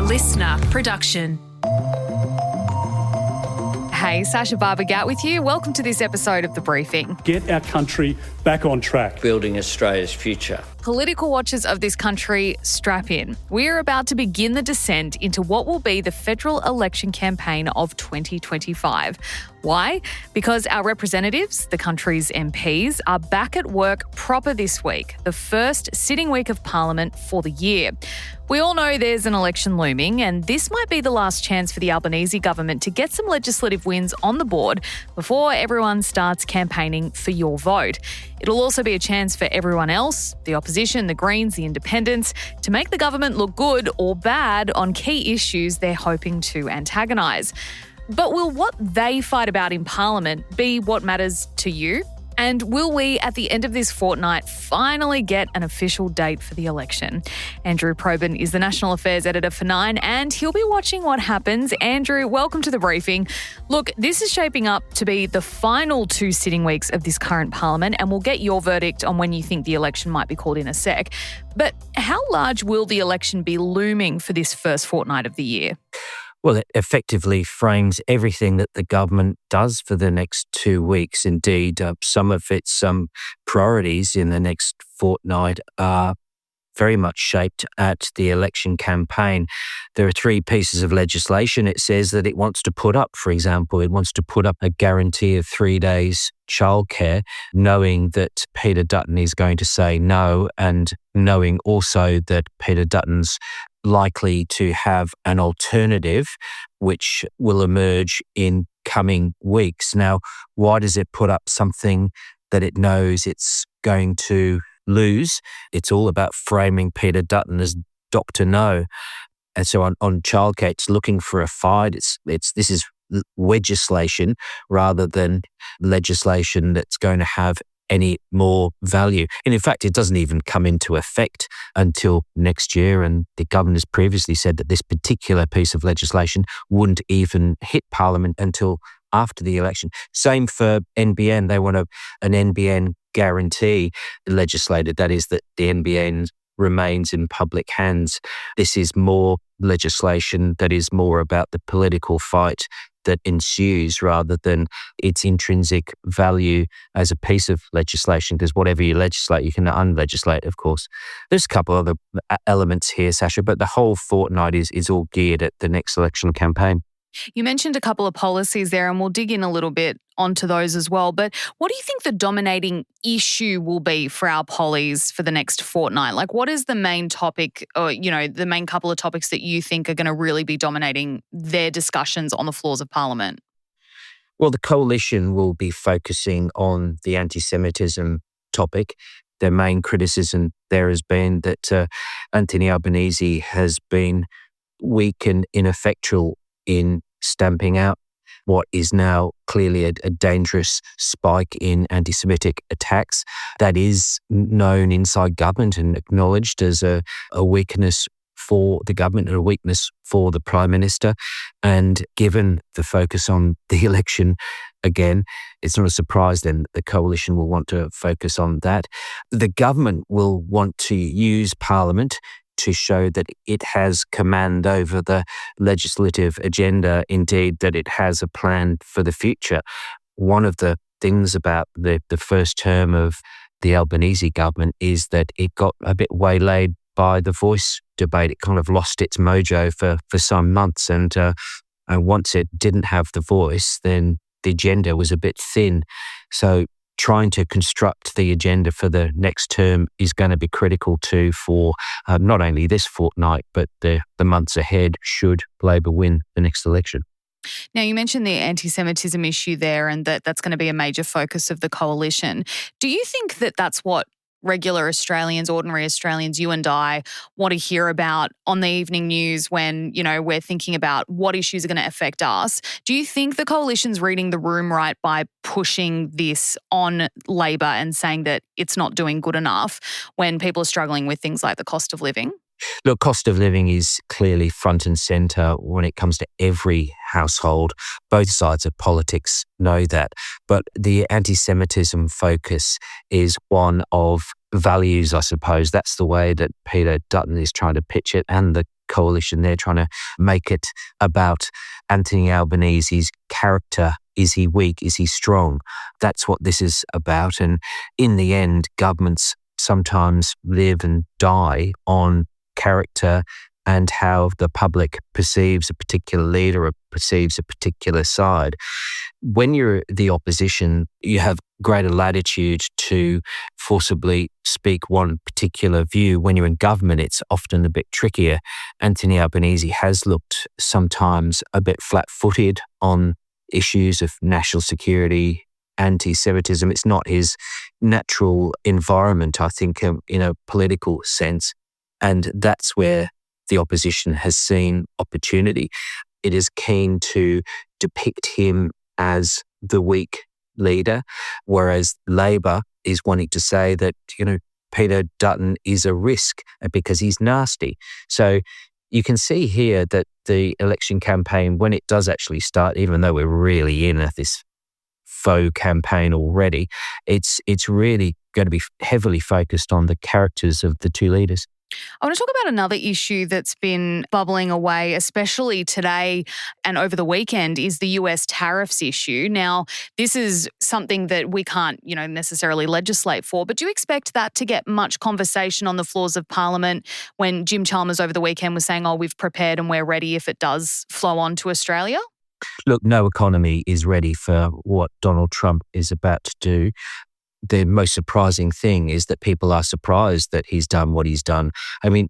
listener production. Hey, Sacha Barbour Gatt with you. Welcome to this episode of The Briefing. Get our country back on track. Building Australia's future. Political watchers of this country, strap in. We are about to begin the descent into what will be the federal election campaign of 2025. Why? Because our representatives, the country's MPs, are back at work proper this week, the first sitting week of Parliament for the year. We all know there's an election looming, and this might be the last chance for the Albanese government to get some legislative wins on the board before everyone starts campaigning for your vote. It'll also be a chance for everyone else, the opposition, the Greens, the independents, to make the government look good or bad on key issues they're hoping to antagonise. But will what they fight about in Parliament be what matters to you? And will we, at the end of this fortnight, finally get an official date for the election? Andrew Probyn is the National Affairs Editor for Nine, and he'll be watching what happens. Andrew, welcome to The Briefing. Look, this is shaping up to be the final 2 sitting weeks of this current Parliament, and we'll get your verdict on when you think the election might be called in a sec. But how large will the election be looming for this first fortnight of the year? Well, it effectively frames everything that the government does for the next 2 weeks. Indeed, some of its priorities in the next fortnight are very much shaped at the election campaign. There are 3 pieces of legislation it says that it wants to put up. For example, it wants to put up a guarantee of 3 days childcare, knowing that Peter Dutton is going to say no, and knowing also that Peter Dutton's likely to have an alternative which will emerge in coming weeks. Now, why does it put up something that it knows it's going to lose? It's all about framing Peter Dutton as Dr. No. And so on childcare, it's looking for a fight. This is legislation rather than legislation that's going to have any more value. And in fact, it doesn't even come into effect until next year. And the governor's previously said that this particular piece of legislation wouldn't even hit Parliament until after the election. Same for NBN. They want an NBN guarantee legislated. That is, that the NBN remains in public hands. This is more legislation that is more about the political fight that ensues rather than its intrinsic value as a piece of legislation, because whatever you legislate, you can unlegislate, of course. There's a couple other elements here, Sacha, but the whole fortnight is all geared at the next election campaign. You mentioned a couple of policies there, and we'll dig in a little bit onto those as well. But what do you think the dominating issue will be for our pollies for the next fortnight? Like, what is the main topic, or, the main couple of topics that you think are going to really be dominating their discussions on the floors of Parliament? Well, the coalition will be focusing on the anti-Semitism topic. Their main criticism there has been that Anthony Albanese has been weak and ineffectual in stamping out what is now clearly a dangerous spike in anti-Semitic attacks that is known inside government and acknowledged as a weakness for the government and a weakness for the Prime Minister. And given the focus on the election, again, it's not a surprise then that the coalition will want to focus on that. The government will want to use Parliament to show that it has command over the legislative agenda, indeed that it has a plan for the future. One of the things about the first term of the Albanese government is that it got a bit waylaid by the voice debate. It kind of lost its mojo for some months, and once it didn't have the voice, then the agenda was a bit thin. So trying to construct the agenda for the next term is going to be critical too for not only this fortnight, but the months ahead should Labor win the next election. Now, you mentioned the anti-Semitism issue there, and that's going to be a major focus of the coalition. Do you think that that's what regular Australians, ordinary Australians, you and I, want to hear about on the evening news when, we're thinking about what issues are going to affect us? Do you think the coalition's reading the room right by pushing this on Labor and saying that it's not doing good enough when people are struggling with things like the cost of living? Look, cost of living is clearly front and centre when it comes to every household. Both sides of politics know that. But the anti-Semitism focus is one of values, I suppose. That's the way that Peter Dutton is trying to pitch it, and the coalition. They're trying to make it about Anthony Albanese's character. Is he weak? Is he strong? That's what this is about. And in the end, governments sometimes live and die on character and how the public perceives a particular leader or perceives a particular side. When you're the opposition, you have greater latitude to forcibly speak one particular view. When you're in government, it's often a bit trickier. Anthony Albanese has looked sometimes a bit flat-footed on issues of national security, anti-Semitism. It's not his natural environment, I think, in a political sense. And that's where the opposition has seen opportunity. It is keen to depict him as the weak leader, whereas Labor is wanting to say that, Peter Dutton is a risk because he's nasty. So you can see here that the election campaign, when it does actually start, even though we're really in this faux campaign already, it's really going to be heavily focused on the characters of the two leaders. I want to talk about another issue that's been bubbling away, especially today and over the weekend, is the US tariffs issue. Now, this is something that we can't, necessarily legislate for, but do you expect that to get much conversation on the floors of Parliament when Jim Chalmers over the weekend was saying, we've prepared and we're ready if it does flow on to Australia? Look, no economy is ready for what Donald Trump is about to do. The most surprising thing is that people are surprised that he's done what he's done. I mean,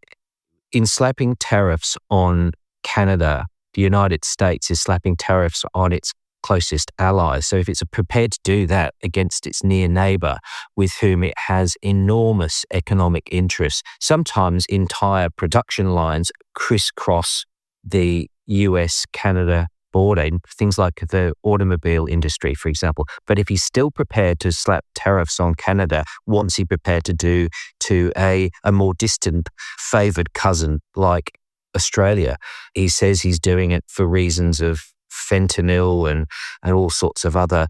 in slapping tariffs on Canada, the United States is slapping tariffs on its closest allies. So if it's prepared to do that against its near neighbour with whom it has enormous economic interests, sometimes entire production lines crisscross the US-Canada border, things like the automobile industry, for example. But if he's still prepared to slap tariffs on Canada, what's he prepared to do to a more distant, favoured cousin like Australia? He says he's doing it for reasons of fentanyl and all sorts of other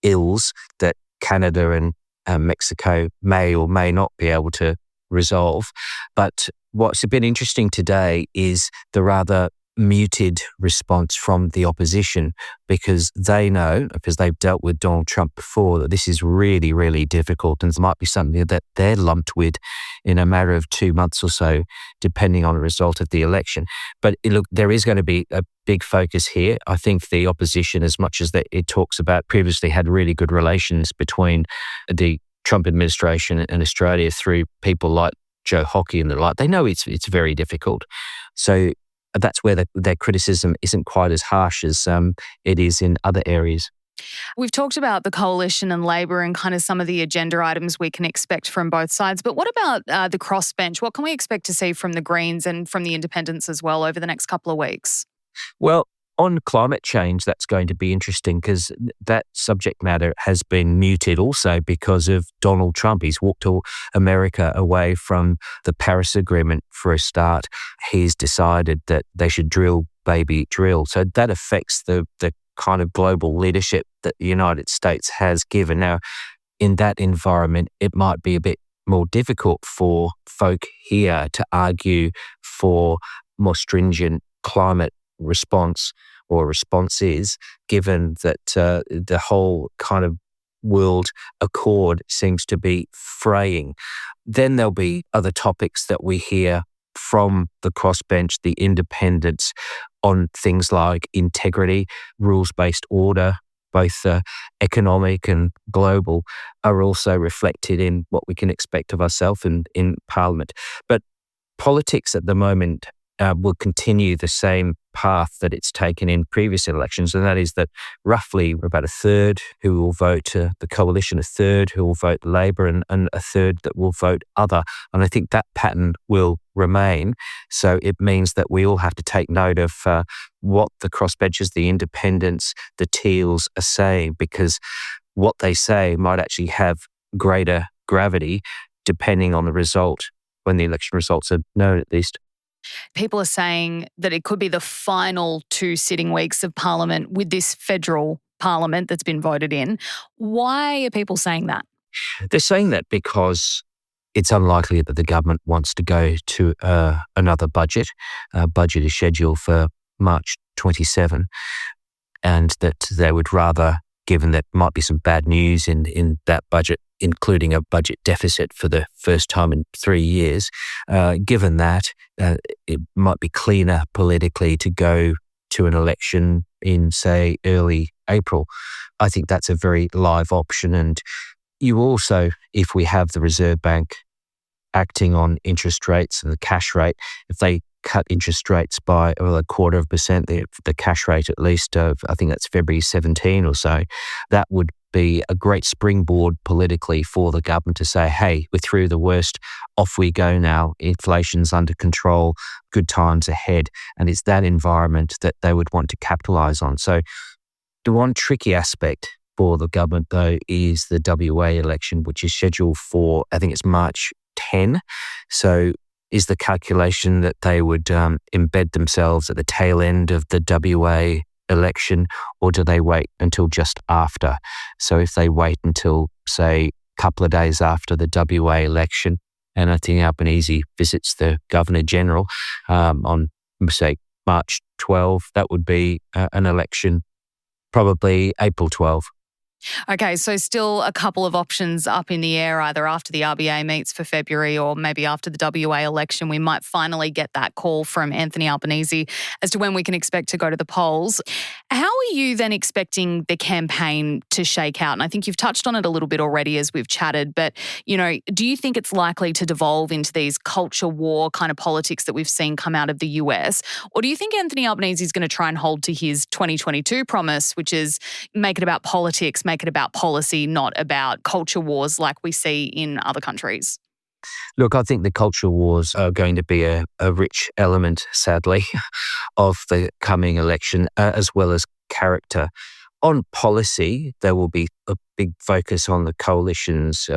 ills that Canada and Mexico may or may not be able to resolve. But what's been interesting today is the rather muted response from the opposition, because they know, because they've dealt with Donald Trump before, that this is really, really difficult and it might be something that they're lumped with in a matter of 2 months or so, depending on the result of the election. But look, there is going to be a big focus here. I think the opposition, as much as that it talks about previously had really good relations between the Trump administration and Australia through people like Joe Hockey and the like, they know it's very difficult. So that's where their criticism isn't quite as harsh as it is in other areas. We've talked about the coalition and Labor and kind of some of the agenda items we can expect from both sides. But what about the crossbench? What can we expect to see from the Greens and from the Independents as well over the next couple of weeks? Well, on climate change, that's going to be interesting because that subject matter has been muted also because of Donald Trump. He's walked America away from the Paris Agreement for a start. He's decided that they should drill, baby, drill. So that affects the kind of global leadership that the United States has given. Now, in that environment, it might be a bit more difficult for folk here to argue for more stringent climate response or responses, given that the whole kind of world accord seems to be fraying. Then there'll be other topics that we hear from the crossbench, the independents, on things like integrity, rules-based order, both economic and global, are also reflected in what we can expect of ourselves in Parliament. But politics at the moment will continue the same path that it's taken in previous elections, and that is that roughly about a third who will vote the coalition, a third who will vote Labor, and a third that will vote other. And I think that pattern will remain. So it means that we all have to take note of what the crossbenchers, the independents, the Teals are saying, because what they say might actually have greater gravity depending on the result, when the election results are known at least. People are saying that it could be the final 2 sitting weeks of Parliament with this federal Parliament that's been voted in. Why are people saying that? They're saying that because it's unlikely that the government wants to go to another budget. Budget is scheduled for March 27, and that they would rather, given that might be some bad news in that budget, including a budget deficit for the first time in 3 years, given that it might be cleaner politically to go to an election in, say, early April. I think that's a very live option. And you also, if we have the Reserve Bank acting on interest rates and the cash rate, if they cut interest rates by 0.25%, the cash rate at least of, I think that's February 17 or so, that would be a great springboard politically for the government to say, hey, we're through the worst, off we go now, inflation's under control, good times ahead. And it's that environment that they would want to capitalise on. So the one tricky aspect for the government, though, is the WA election, which is scheduled for, I think it's March 10. So is the calculation that they would embed themselves at the tail end of the WA election, or do they wait until just after? So if they wait until, say, a couple of days after the WA election, and I think Albanese visits the Governor-General on, say, March 12, that would be an election probably April 12. Okay, so still a couple of options up in the air, either after the RBA meets for February or maybe after the WA election. We might finally get that call from Anthony Albanese as to when we can expect to go to the polls. How are you then expecting the campaign to shake out? And I think you've touched on it a little bit already as we've chatted, but, do you think it's likely to devolve into these culture war kind of politics that we've seen come out of the US? Or do you think Anthony Albanese is going to try and hold to his 2022 promise, which is make it about politics, make it about policy, not about culture wars like we see in other countries? Look, I think the culture wars are going to be a rich element, sadly, of the coming election, as well as character. On policy, there will be a big focus on the coalition's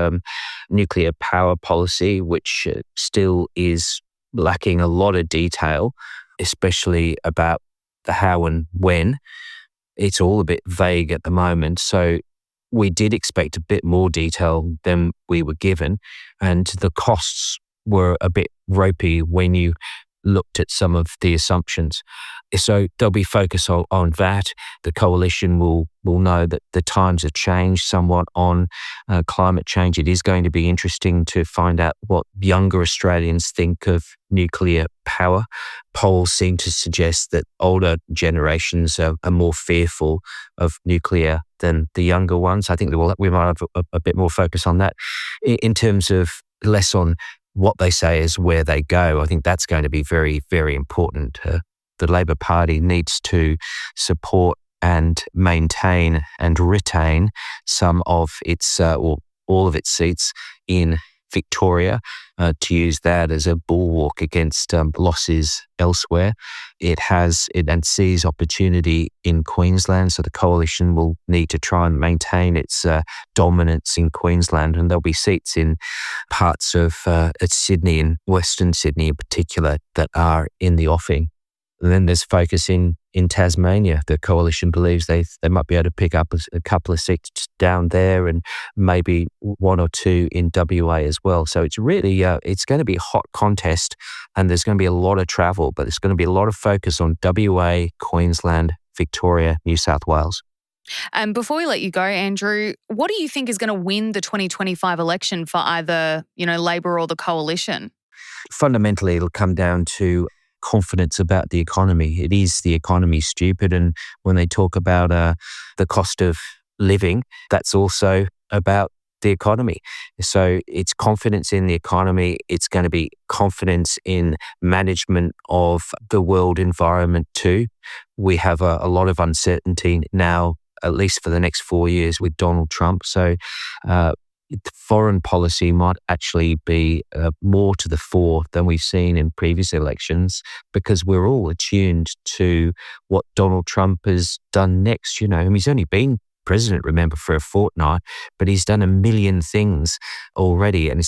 nuclear power policy, which still is lacking a lot of detail, especially about the how and when. It's all a bit vague at the moment. So we did expect a bit more detail than we were given, and the costs were a bit ropey when you looked at some of the assumptions. So there'll be focus on that. The coalition will know that the times have changed somewhat on climate change. It is going to be interesting to find out what younger Australians think of nuclear power. Polls seem to suggest that older generations are more fearful of nuclear than the younger ones. I think we might have a bit more focus on that. In terms of less on what they say is where they go, I think that's going to be very, very important. The Labor Party needs to support and maintain and retain some of its, or all of its seats in Victoria, to use that as a bulwark against losses elsewhere. It sees opportunity in Queensland, so the coalition will need to try and maintain its dominance in Queensland, and there'll be seats in parts of Sydney and Western Sydney in particular that are in the offing. And then there's focus in Tasmania. The coalition believes they might be able to pick up a couple of seats down there and maybe one or two in WA as well. So it's really, it's going to be a hot contest, and there's going to be a lot of travel, but there's going to be a lot of focus on WA, Queensland, Victoria, New South Wales. And before we let you go, Andrew, what do you think is going to win the 2025 election for either, Labor or the coalition? Fundamentally, it'll come down to confidence about the economy. It is the economy, stupid. And when they talk about the cost of living, that's also about the economy. So it's confidence in the economy. It's going to be confidence in management of the world environment too. We have a lot of uncertainty now, at least for the next 4 years with Donald Trump. So foreign policy might actually be more to the fore than we've seen in previous elections, because we're all attuned to what Donald Trump has done next. He's only been president, remember, for a fortnight, but he's done a million things already. And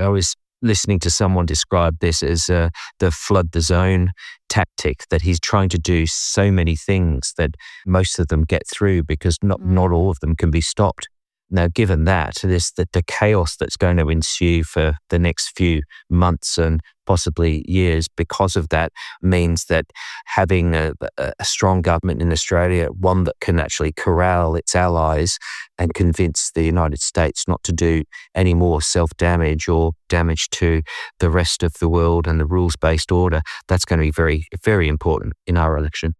I was listening to someone describe this as the flood the zone tactic, that he's trying to do so many things that most of them get through because not all of them can be stopped. Now, given that, the chaos that's going to ensue for the next few months and possibly years because of that means that having a strong government in Australia, one that can actually corral its allies and convince the United States not to do any more self-damage or damage to the rest of the world and the rules-based order, that's going to be very, very important in our election.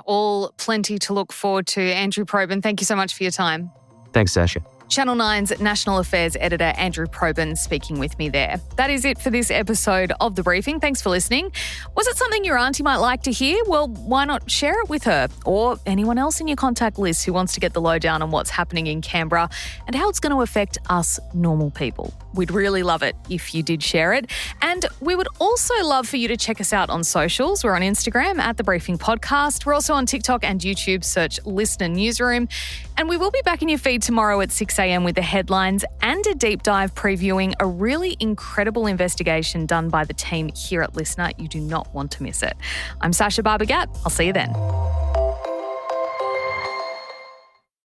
All plenty to look forward to. Andrew Probyn, thank you so much for your time. Thanks, Sacha. Channel 9's National Affairs Editor Andrew Probyn speaking with me there. That is it for this episode of The Briefing. Thanks for listening. Was it something your auntie might like to hear? Well, why not share it with her or anyone else in your contact list who wants to get the lowdown on what's happening in Canberra and how it's going to affect us normal people. We'd really love it if you did share it. And we would also love for you to check us out on socials. We're on Instagram at The Briefing Podcast. We're also on TikTok and YouTube. Search Listener Newsroom. And we will be back in your feed tomorrow at 6 a.m. with the headlines and a deep dive previewing a really incredible investigation done by the team here at Listener. You do not want to miss it. I'm Sacha Barbour Gatt. I'll see you then.